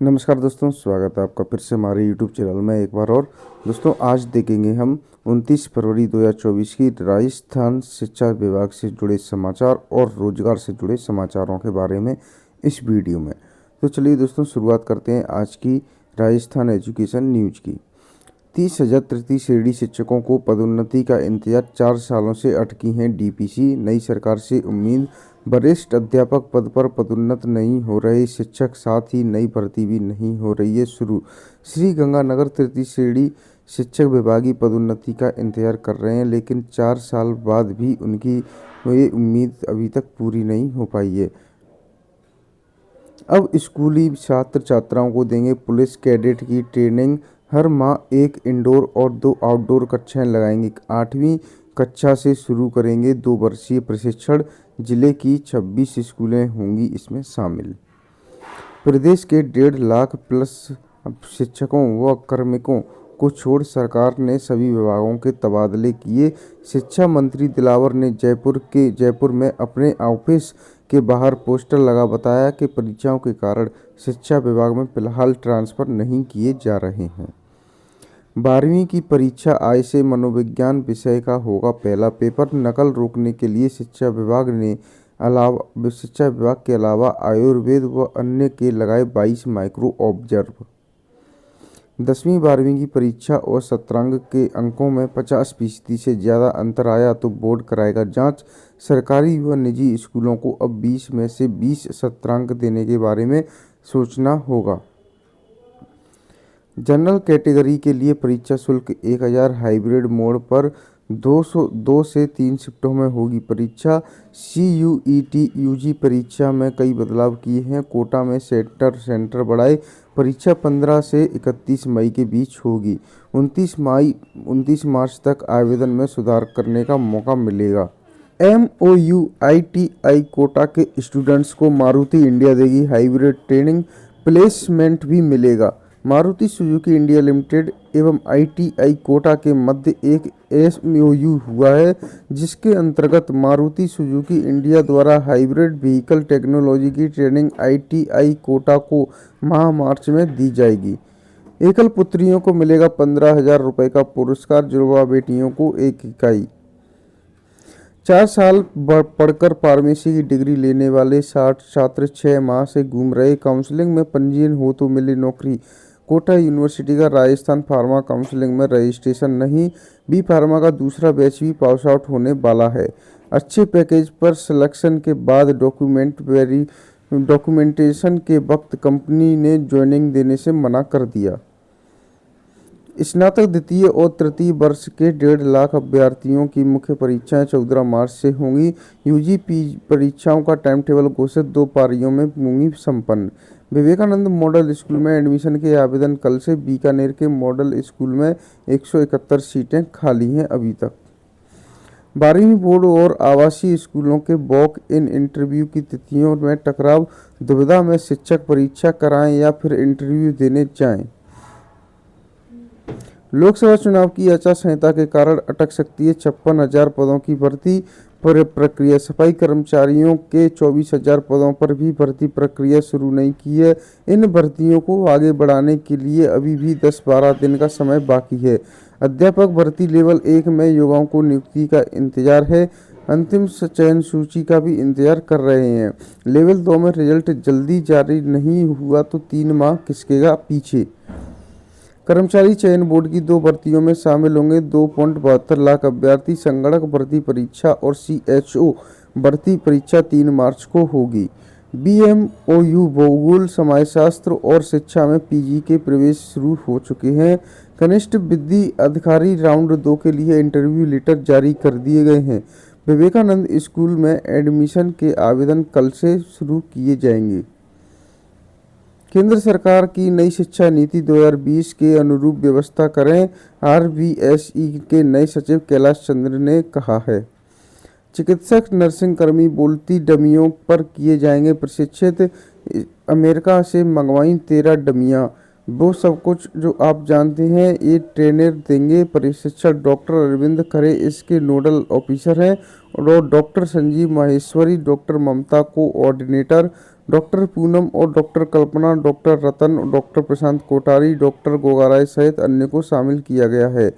नमस्कार दोस्तों, स्वागत है आपका फिर से हमारे YouTube चैनल में एक बार और। दोस्तों आज देखेंगे हम 29 फरवरी 2024 की राजस्थान शिक्षा विभाग से जुड़े समाचार और रोजगार से जुड़े समाचारों के बारे में इस वीडियो में। तो चलिए दोस्तों शुरुआत करते हैं आज की राजस्थान एजुकेशन न्यूज की। 30,000 तृतीय श्रेणी शिक्षकों को पदोन्नति का इंतजार 4 सालों से अटकी हैं डीपीसी। नई सरकार से उम्मीद, वरिष्ठ अध्यापक पद पर पदोन्नत नहीं हो रहे शिक्षक, साथ ही नई भर्ती भी नहीं हो रही है शुरू। श्रीगंगानगर तृतीय श्रेणी शिक्षक विभागीय पदोन्नति का इंतजार कर रहे हैं, लेकिन 4 साल बाद भी उनकी ये उम्मीद अभी तक पूरी नहीं हो पाई है। अब स्कूली छात्र छात्राओं को देंगे पुलिस कैडेट की ट्रेनिंग। हर माह 1 इंडोर और 2 आउटडोर कक्षाएं लगाएंगे। 8वीं कक्षा से शुरू करेंगे 2 वर्षीय प्रशिक्षण। जिले की 26 स्कूलें होंगी इसमें शामिल। प्रदेश के 1.5 लाख प्लस शिक्षकों व कार्मिकों को छोड़ सरकार ने सभी विभागों के तबादले किए। शिक्षा मंत्री दिलावर ने जयपुर में अपने ऑफिस के बाहर पोस्टर लगा बताया कि परीक्षाओं के कारण शिक्षा विभाग में फिलहाल ट्रांसफर नहीं किए जा रहे हैं। 12वीं की परीक्षा आज से मनोविज्ञान विषय का होगा पहला पेपर। नकल रोकने के लिए शिक्षा विभाग के अलावा आयुर्वेद व अन्य के लगाए 22 माइक्रो ऑब्जर्व। 10वीं 12वीं की परीक्षा और सत्रांक के अंकों में 50% से ज़्यादा अंतर आया तो बोर्ड कराएगा जांच। सरकारी व निजी स्कूलों को अब 20 में से 20 सत्रांक देने के बारे में सोचना होगा। जनरल कैटेगरी के लिए परीक्षा शुल्क 1000, हाइब्रिड मोड पर 202 से 3 शिफ्टों में होगी परीक्षा। CUET यूजी परीक्षा में कई बदलाव किए हैं। कोटा में सेंटर बढ़ाए। परीक्षा 15 से 31 मई के बीच होगी। 29 मार्च तक आवेदन में सुधार करने का मौका मिलेगा। MOU ITI कोटा के स्टूडेंट्स को मारुति इंडिया देगी हाइब्रिड ट्रेनिंग, प्लेसमेंट भी मिलेगा। मारुति सुजुकी इंडिया लिमिटेड एवं ITI कोटा के मध्य एक MOU हुआ है, जिसके अंतर्गत मारुति सुजुकी इंडिया द्वारा हाइब्रिड व्हीकल टेक्नोलॉजी की ट्रेनिंग ITI कोटा को माह मार्च में दी जाएगी। एकल पुत्रियों को मिलेगा 15,000 रुपये का पुरस्कार, जुड़वा बेटियों को 1 इकाई। 4 साल पढ़कर फार्मेसी की डिग्री लेने वाले 60 छात्र 6 माह से घूम रहे। काउंसलिंग में पंजीयन हो तो मिले नौकरी। कोटा यूनिवर्सिटी का राजस्थान फार्मा काउंसलिंग में रजिस्ट्रेशन नहीं। बी फार्मा का दूसरा बैच भी पास आउट होने वाला है। अच्छे पैकेज पर सिलेक्शन के बाद डॉक्यूमेंटेशन के वक्त कंपनी ने ज्वाइनिंग देने से मना कर दिया। स्नातक द्वितीय और तृतीय वर्ष के 1.5 लाख अभ्यर्थियों की मुख्य परीक्षाएं 14 मार्च से होंगी। यूजी परीक्षाओं का टाइम टेबल घोषित 2 पारियों में होंगी संपन्न। विवेकानंद मॉडल स्कूल में एडमिशन के आवेदन कल से। बीकानेर के मॉडल स्कूल में 171 सीटें खाली हैं अभी तक। 12वीं बोर्ड और आवासीय स्कूलों के वॉक इन इंटरव्यू की तिथियों में टकराव। दुविधा में शिक्षक परीक्षा कराएं या फिर इंटरव्यू देने जाएं। लोकसभा चुनाव की आचार संहिता के कारण अटक सकती है 56,000 पदों की भर्ती प्रक्रिया। सफाई कर्मचारियों के 24,000 पदों पर भी भर्ती प्रक्रिया शुरू नहीं की है। इन भर्तियों को आगे बढ़ाने के लिए अभी भी 10-12 दिन का समय बाकी है। अध्यापक भर्ती लेवल 1 में युवाओं को नियुक्ति का इंतजार है। अंतिम चयन सूची का भी इंतजार कर रहे हैं। लेवल 2 में रिजल्ट जल्दी जारी नहीं हुआ तो 3 माह खिसकेगा पीछे। कर्मचारी चयन बोर्ड की 2 भर्तियों में शामिल होंगे 2.72 लाख अभ्यर्थी। संगणक भर्ती परीक्षा और CHO भर्ती परीक्षा 3 मार्च को होगी। BMOU भूगोल, समाजशास्त्र और शिक्षा में PG के प्रवेश शुरू हो चुके हैं। कनिष्ठ विधि अधिकारी राउंड 2 के लिए इंटरव्यू लेटर जारी कर दिए गए हैं। विवेकानंद स्कूल में एडमिशन के आवेदन कल से शुरू किए जाएंगे। केंद्र सरकार की नई शिक्षा नीति 2020 के अनुरूप व्यवस्था करें, RVSE के नए सचिव कैलाश चंद्र ने कहा है। चिकित्सक नर्सिंग कर्मी बोलती डमियों पर किए जाएंगे प्रशिक्षित। अमेरिका से मंगवाई 13 डमियां। वो सब कुछ जो आप जानते हैं ये ट्रेनर देंगे प्रशिक्षण। डॉक्टर अरविंद खरे इसके नोडल ऑफिसर हैं और डॉक्टर संजीव माहेश्वरी, डॉक्टर ममता कोऑर्डिनेटर, डॉक्टर पूनम और डॉक्टर कल्पना, डॉक्टर रतन, डॉक्टर प्रशांत कोठारी, डॉक्टर गोगाराय सहित अन्य को शामिल किया गया है।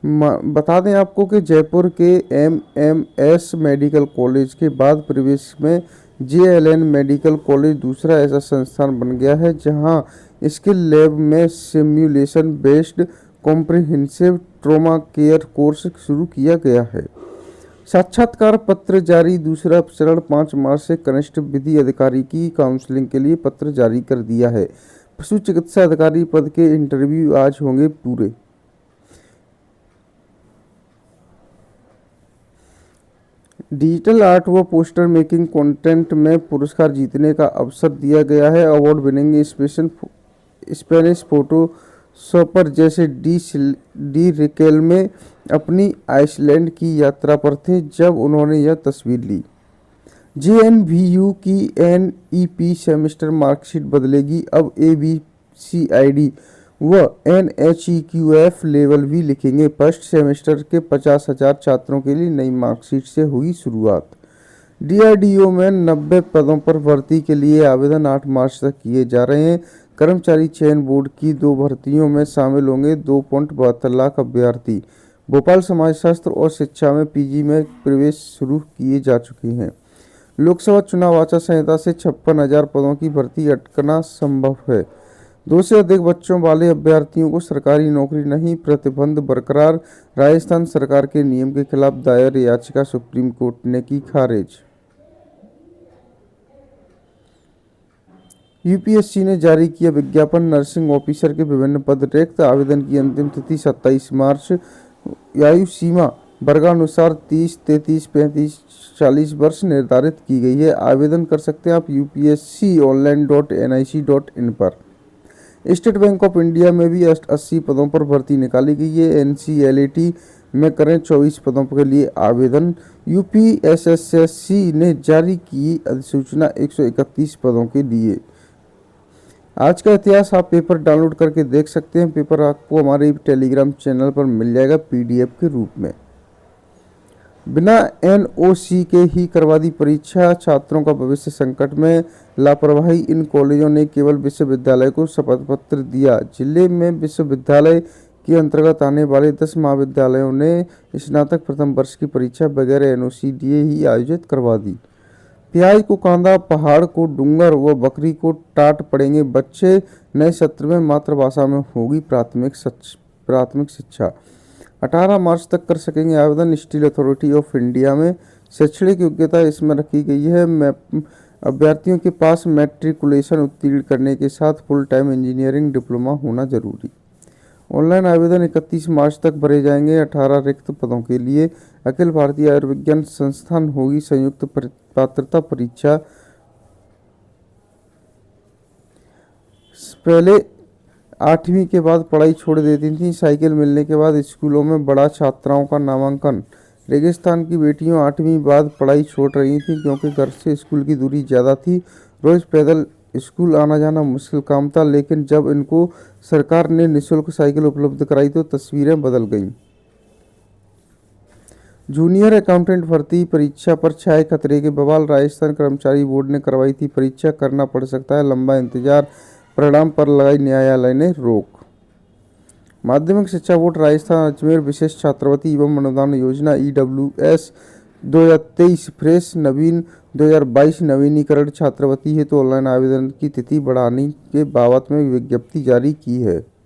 बता दें आपको कि जयपुर के एमएमएस मेडिकल कॉलेज के बाद प्रवेश में जेएलएन मेडिकल कॉलेज दूसरा ऐसा संस्थान बन गया है जहां इसके लैब में simulation based comprehensive trauma care course शुरू किया गया है। साक्षात्कार पत्र जारी, दूसरा चरण 5 मार्च से कनिष्ठ विधि अधिकारी की काउंसलिंग के लिए पत्र जारी कर दिया है। पशु चिकित्सा अधिकारी पद के इंटरव्यू आज होंगे पूरे। डिजिटल आर्ट व पोस्टर मेकिंग कंटेंट में पुरस्कार जीतने का अवसर दिया गया है। अवार्ड विनिंग स्पेनिश फोटोशॉपर जैसे डी रिकेल्मे अपनी आइसलैंड की यात्रा पर थे जब उन्होंने यह तस्वीर ली। जेएनवीयू की एनईपी सेमेस्टर मार्कशीट बदलेगी, अब एबीसीआईडी व एनएचईक्यूएफ लेवल भी लिखेंगे। फर्स्ट सेमेस्टर के 50,000 छात्रों के लिए नई मार्कशीट से हुई शुरुआत। डीआरडीओ में 90 पदों पर भर्ती के लिए आवेदन 8 मार्च तक किए जा रहे हैं। कर्मचारी चयन बोर्ड की 2 भर्तियों में शामिल होंगे 2.72 लाख अभ्यर्थी। भोपाल समाजशास्त्र और शिक्षा में पीजी में प्रवेश शुरू किए जा चुके हैं। लोकसभा चुनाव आचार संहिता से 56,000 पदों की भर्ती अटकना संभव है। 2 से अधिक बच्चों वाले अभ्यर्थियों को सरकारी नौकरी नहीं, प्रतिबंध बरकरार। राजस्थान सरकार के नियम के खिलाफ दायर याचिका सुप्रीम कोर्ट ने की खारिज। यूपीएससी ने जारी किया विज्ञापन, नर्सिंग ऑफिसर के विभिन्न पद रिक्त। आवेदन की अंतिम तिथि 27 मार्च। आयु सीमा वर्गानुसार 30, 33, 35, 40 वर्ष निर्धारित की गई है। आवेदन कर सकते हैं आप upsconline.nic.in पर। स्टेट बैंक ऑफ इंडिया में भी 80 पदों पर भर्ती निकाली गई है। एनसीएलटी में करें 24 पदों के लिए आवेदन। यूपीएसएससी ने जारी की अधिसूचना 131 पदों के लिए। आज का इतिहास आप पेपर डाउनलोड करके देख सकते हैं। पेपर आपको हमारे टेलीग्राम चैनल पर मिल जाएगा पीडीएफ के रूप में। बिना एनओसी के ही करवा दी परीक्षा, छात्रों का भविष्य संकट में। लापरवाही, इन कॉलेजों ने केवल विश्वविद्यालय को शपथ पत्र दिया। जिले में विश्वविद्यालय के अंतर्गत आने वाले 10 महाविद्यालयों ने स्नातक प्रथम वर्ष की परीक्षा बगैर एनओसी दिए ही आयोजित करवा दी। प्याज को कांदा, पहाड़ को डूंगर व बकरी को टाट पड़ेंगे बच्चे। नए सत्र में मातृभाषा में होगी प्राथमिक शिक्षा। 18 मार्च तक कर सकेंगे आवेदन। स्टील अथॉरिटी ऑफ इंडिया में शैक्षणिक योग्यता इसमें रखी गई है। अभ्यर्थियों के पास मैट्रिकुलेशन उत्तीर्ण करने के साथ फुल टाइम इंजीनियरिंग डिप्लोमा होना जरूरी। ऑनलाइन आवेदन 31 मार्च तक भरे जाएंगे 18 रिक्त पदों के लिए। अखिल भारतीय आयुर्विज्ञान संस्थान होगी संयुक्त पात्रता परीक्षा। पहले 8वीं के बाद पढ़ाई छोड़ देती थी। साइकिल मिलने के बाद स्कूलों में बड़ा छात्राओं का नामांकन। रेगिस्तान की बेटियों 8वीं बाद पढ़ाई छोड़ रही थी क्योंकि घर से स्कूल की दूरी ज़्यादा थी। रोज़ पैदल स्कूल आना जाना मुश्किल काम था, लेकिन जब इनको सरकार ने निःशुल्क साइकिल उपलब्ध कराई तो तस्वीरें बदल गईं। जूनियर अकाउंटेंट भर्ती परीक्षा पर छाए खतरे के बवाल। राजस्थान कर्मचारी बोर्ड ने करवाई थी परीक्षा, करना पड़ सकता है लंबा इंतजार। परिणाम पर लगाई न्यायालय ने रोक। माध्यमिक शिक्षा बोर्ड राजस्थान अजमेर विशेष छात्रवृत्ति एवं अनुदान योजना ईडब्ल्यूएस 2023 फ्रेश नवीन 2022 नवीनीकरण छात्रवृत्ति हेतु तो ऑनलाइन आवेदन की तिथि बढ़ाने के बाबत में विज्ञप्ति जारी की है।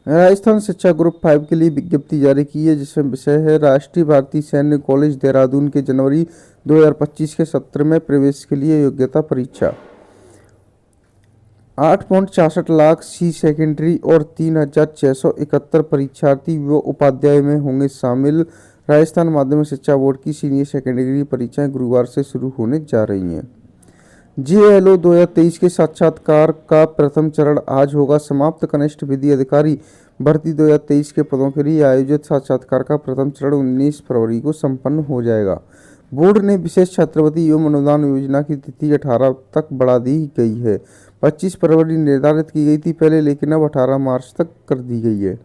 राजस्थान शिक्षा ग्रुप 5 के लिए विज्ञप्ति जारी की है जिसमें विषय है राष्ट्रीय भारतीय सैन्य कॉलेज देहरादून के जनवरी 2025 के सत्र में प्रवेश के लिए योग्यता परीक्षा। 8.66 लाख सी सेकेंडरी और 3,671 परीक्षार्थी व उपाध्याय में होंगे शामिल। राजस्थान माध्यमिक शिक्षा बोर्ड की सीनियर सेकेंडरी परीक्षाएं गुरुवार से शुरू होने जा रही हैं। जेएलओ 2023 के साक्षात्कार का प्रथम चरण आज होगा समाप्त। कनिष्ठ विधि अधिकारी भर्ती 2023 के पदों के लिए आयोजित साक्षात्कार का प्रथम चरण 19 फरवरी को संपन्न हो जाएगा। बोर्ड ने विशेष छात्रवृत्ति एवं अनुदान योजना की तिथि 18 तक बढ़ा दी गई है। 25 फरवरी निर्धारित की गई थी पहले, लेकिन अब 18 मार्च तक कर दी गई है।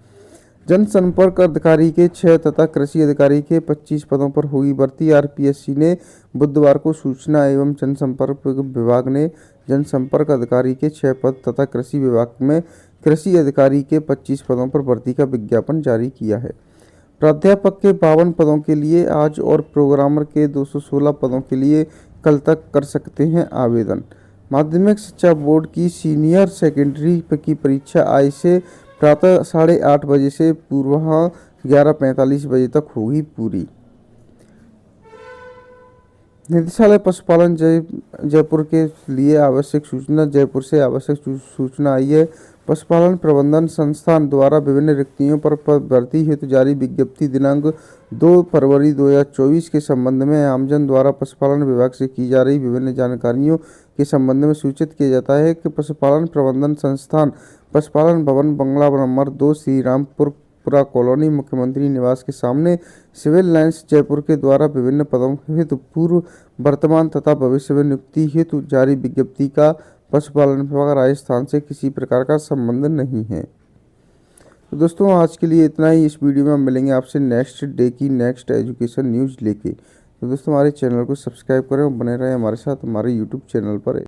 जनसंपर्क अधिकारी के 6 तथा कृषि अधिकारी के 25 पदों पर होगी भर्ती। आरपीएससी ने बुधवार को सूचना एवं जनसंपर्क विभाग ने जनसंपर्क अधिकारी के 6 पद तथा कृषि विभाग में कृषि अधिकारी के 25 पदों पर भर्ती का विज्ञापन जारी किया है। प्राध्यापक के 52 पदों के लिए आज और प्रोग्रामर के 216 पदों के लिए कल तक कर सकते हैं आवेदन। माध्यमिक शिक्षा बोर्ड की सीनियर सेकेंडरी की परीक्षा आज से प्रातः 8:30 बजे से पूर्व 11:45 बजे तक होगी पूरी। निदेशालय पशुपालन जयपुर के लिए आवश्यक सूचना। जयपुर से आवश्यक सूचना आई है। पशुपालन प्रबंधन संस्थान द्वारा विभिन्न रिक्तियों पर भर्ती हेतु जारी विज्ञप्ति दिनांक 2 फरवरी 2024 के संबंध में आमजन द्वारा पशुपालन विभाग से की जा रही विभिन्न जानकारियों के संबंध में सूचित किया जाता है कि पशुपालन प्रबंधन संस्थान पशुपालन भवन, बंगला नंबर 2, श्री रामपुरा कॉलोनी, मुख्यमंत्री निवास के सामने, सिविल लाइंस, जयपुर के द्वारा विभिन्न पदों हेतु पूर्व, वर्तमान तथा भविष्य में नियुक्ति हेतु जारी विज्ञप्ति का पशुपालन विभाग राजस्थान से किसी प्रकार का संबंध नहीं है। तो दोस्तों आज के लिए इतना ही। इस वीडियो में हम मिलेंगे आपसे नेक्स्ट डे की नेक्स्ट एजुकेशन न्यूज़ लेके। तो दोस्तों हमारे चैनल को सब्सक्राइब करें और बने रहें हमारे साथ हमारे यूट्यूब चैनल पर।